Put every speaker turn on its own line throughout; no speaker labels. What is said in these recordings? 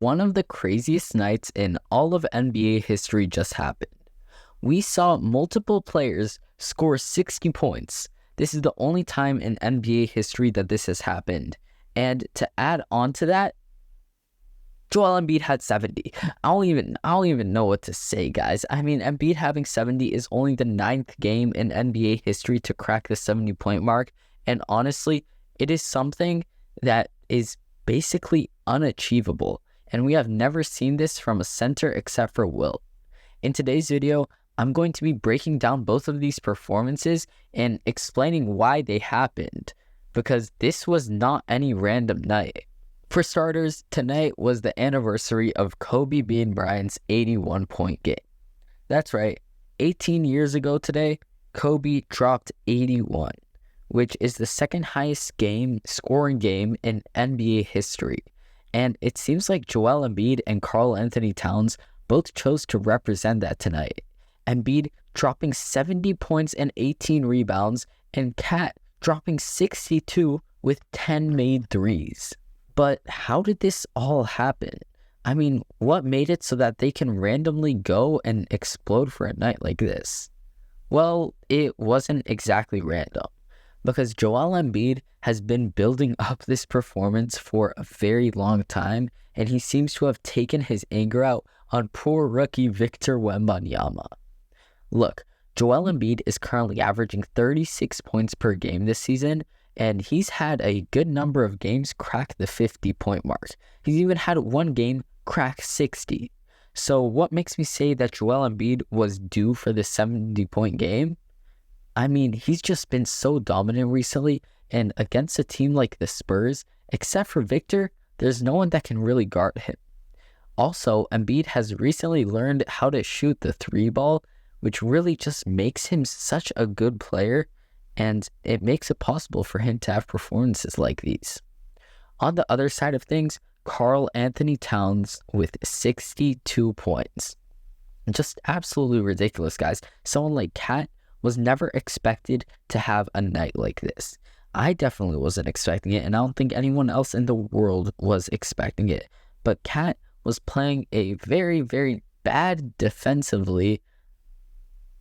One of the craziest nights in all of NBA history just happened. We saw multiple players score 60 points. This is the only time in NBA history that this has happened. And to add on to that, Joel Embiid had 70. I don't even know what to say, guys. I mean, Embiid having 70 is only the 9th game in NBA history to crack the 70-point mark. And honestly, it is something that is basically unachievable. And we have never seen this from a center except for Will. In today's video, I'm going to be breaking down both of these performances and explaining why they happened, because this was not any random night. For starters, tonight was the anniversary of Kobe Bean Bryant's 81-point game. That's right, 18 years ago today, Kobe dropped 81, which is the second highest scoring game in NBA history. And it seems like Joel Embiid and Karl Towns both chose to represent that tonight. Embiid dropping 70 points and 18 rebounds, and Cat dropping 62 with 10 made threes. But how did this all happen? I mean, what made it so that they can randomly go and explode for a night like this? Well, it wasn't exactly random, because Joel Embiid has been building up this performance for a very long time, and he seems to have taken his anger out on poor rookie Victor Wembanyama. Look, Joel Embiid is currently averaging 36 points per game this season, and he's had a good number of games crack the 50-point mark. He's even had one game crack 60. So what makes me say that Joel Embiid was due for the 70-point game? I mean, he's just been so dominant recently, and against a team like the Spurs, except for Victor, there's no one that can really guard him. Also, Embiid has recently learned how to shoot the three ball, which really just makes him such a good player, and it makes it possible for him to have performances like these. On the other side of things, Karl Towns with 62 points. Just absolutely ridiculous, guys. Someone like Cat was never expected to have a night like this. I definitely wasn't expecting it, and I don't think anyone else in the world was expecting it. But Cat was playing a very, very bad defensively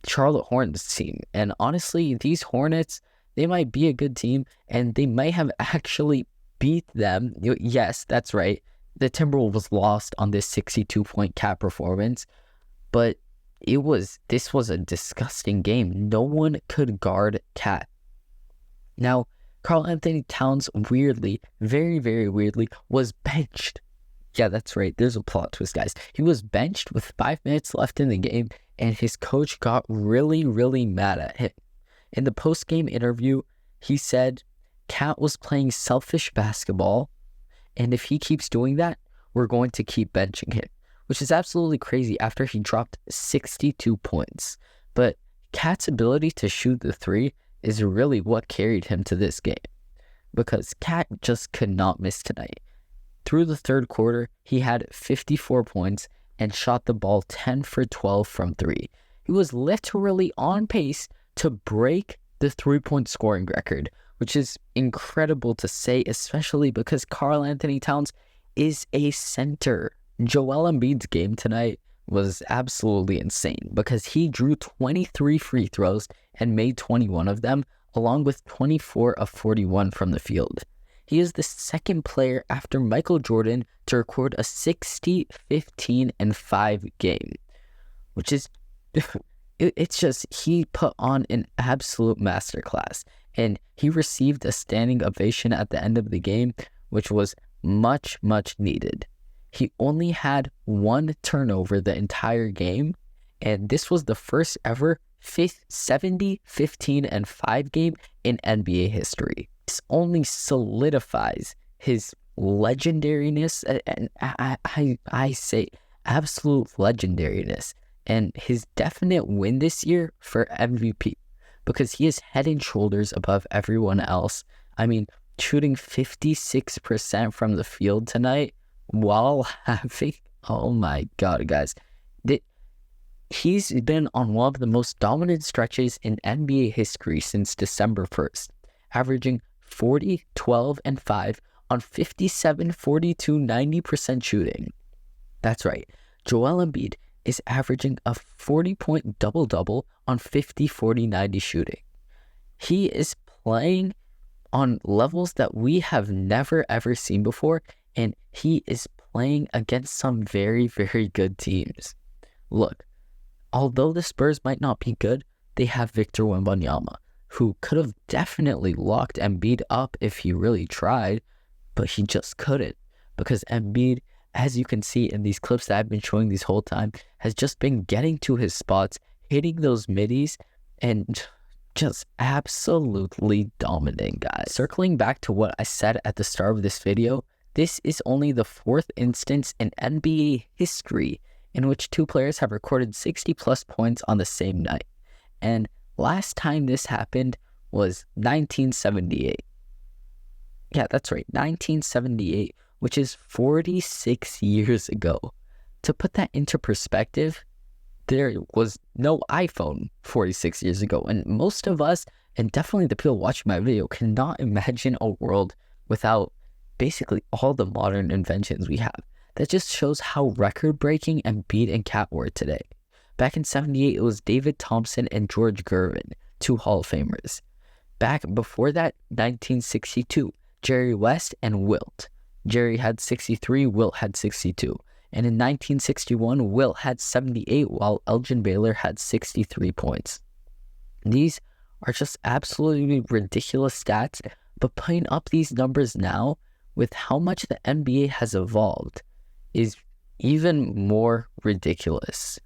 Charlotte Hornets team. And honestly, these Hornets, they might be a good team, and they might have actually beat them. Yes, that's right. The Timberwolves lost on this 62-point Cat performance, but this was a disgusting game. No one could guard Cat. Now, Karl Towns weirdly, very, very weirdly, was benched. Yeah, that's right. There's a plot twist, guys. He was benched with 5 minutes left in the game, and his coach got really, really mad at him. In the post-game interview, he said Cat was playing selfish basketball, and if he keeps doing that, we're going to keep benching him, which is absolutely crazy after he dropped 62 points. But Cat's ability to shoot the three is really what carried him to this game, because Cat just could not miss tonight. Through the third quarter, he had 54 points and shot the ball 10 for 12 from three. He was literally on pace to break the three-point scoring record, which is incredible to say, especially because Karl Towns is a center. Joel Embiid's game tonight was absolutely insane because he drew 23 free throws and made 21 of them, along with 24 of 41 from the field. He is the second player after Michael Jordan to record a 60, 15, and 5 game, which is, it's just, he put on an absolute masterclass, and he received a standing ovation at the end of the game, which was much, much needed. He only had one turnover the entire game, and this was the first ever 70, 15, and 5 game in NBA history. This only solidifies his legendariness, and I say absolute legendariness, and his definite win this year for MVP, because he is head and shoulders above everyone else. I mean, shooting 56% from the field tonight while having, oh my God, guys, he's been on one of the most dominant stretches in NBA history since December 1st, averaging 40, 12, and 5 on 57, 42, 90% shooting. That's right. Joel Embiid is averaging a 40-point double-double on 50, 40, 90 shooting. He is playing on levels that we have never ever seen before, and he is playing against some very, very good teams. Look, although the Spurs might not be good, they have Victor Wembanyama, who could have definitely locked Embiid up if he really tried, but he just couldn't, because Embiid, as you can see in these clips that I've been showing this whole time, has just been getting to his spots, hitting those middies, and just absolutely dominating, guys. Circling back to what I said at the start of this video, this is only the fourth instance in NBA history in which two players have recorded 60 plus points on the same night. And last time this happened was 1978. Yeah, that's right, 1978, which is 46 years ago. To put that into perspective, there was no iPhone 46 years ago, and most of us, and definitely the people watching my video, cannot imagine a world without basically all the modern inventions we have. That just shows how record-breaking Embiid and Cat were today. Back in 78, it was David Thompson and George Gervin, two Hall of Famers. Back before that, 1962, Jerry West and Wilt. Jerry had 63, Wilt had 62. And in 1961, Wilt had 78, while Elgin Baylor had 63 points. These are just absolutely ridiculous stats, but putting up these numbers now, with how much the NBA has evolved, is even more ridiculous.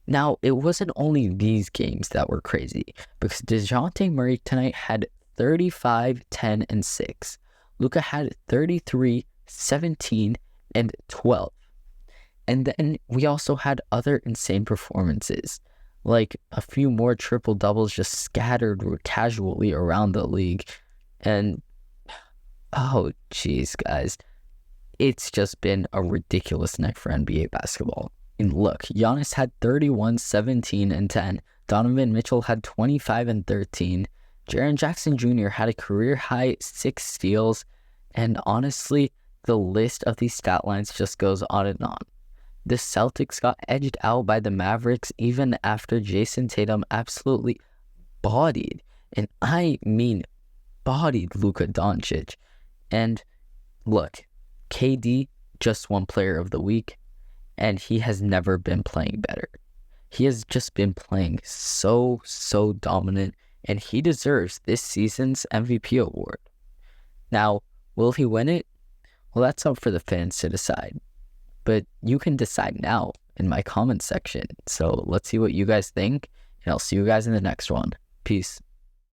Now, it wasn't only these games that were crazy, because DeJounte Murray tonight had 35, 10, and 6. Luka had 33, 17, and 12. And then we also had other insane performances, like a few more triple doubles just scattered casually around the league. And oh geez, guys, it's just been a ridiculous night for NBA basketball. And look, Giannis had 31, 17, and 10. Donovan Mitchell had 25 and 13. Jaren Jackson Jr. had a career-high 6 steals. And honestly, the list of these stat lines just goes on and on. The Celtics got edged out by the Mavericks even after Jason Tatum absolutely bodied, and I mean bodied, Luka Doncic. And look, KD just won Player of the Week, and he has never been playing better. He has just been playing so dominant, and he deserves this season's MVP award. Now, will he win it? Well, that's up for the fans to decide. But you can decide now in my comment section. So let's see what you guys think, and I'll see you guys in the next one. Peace.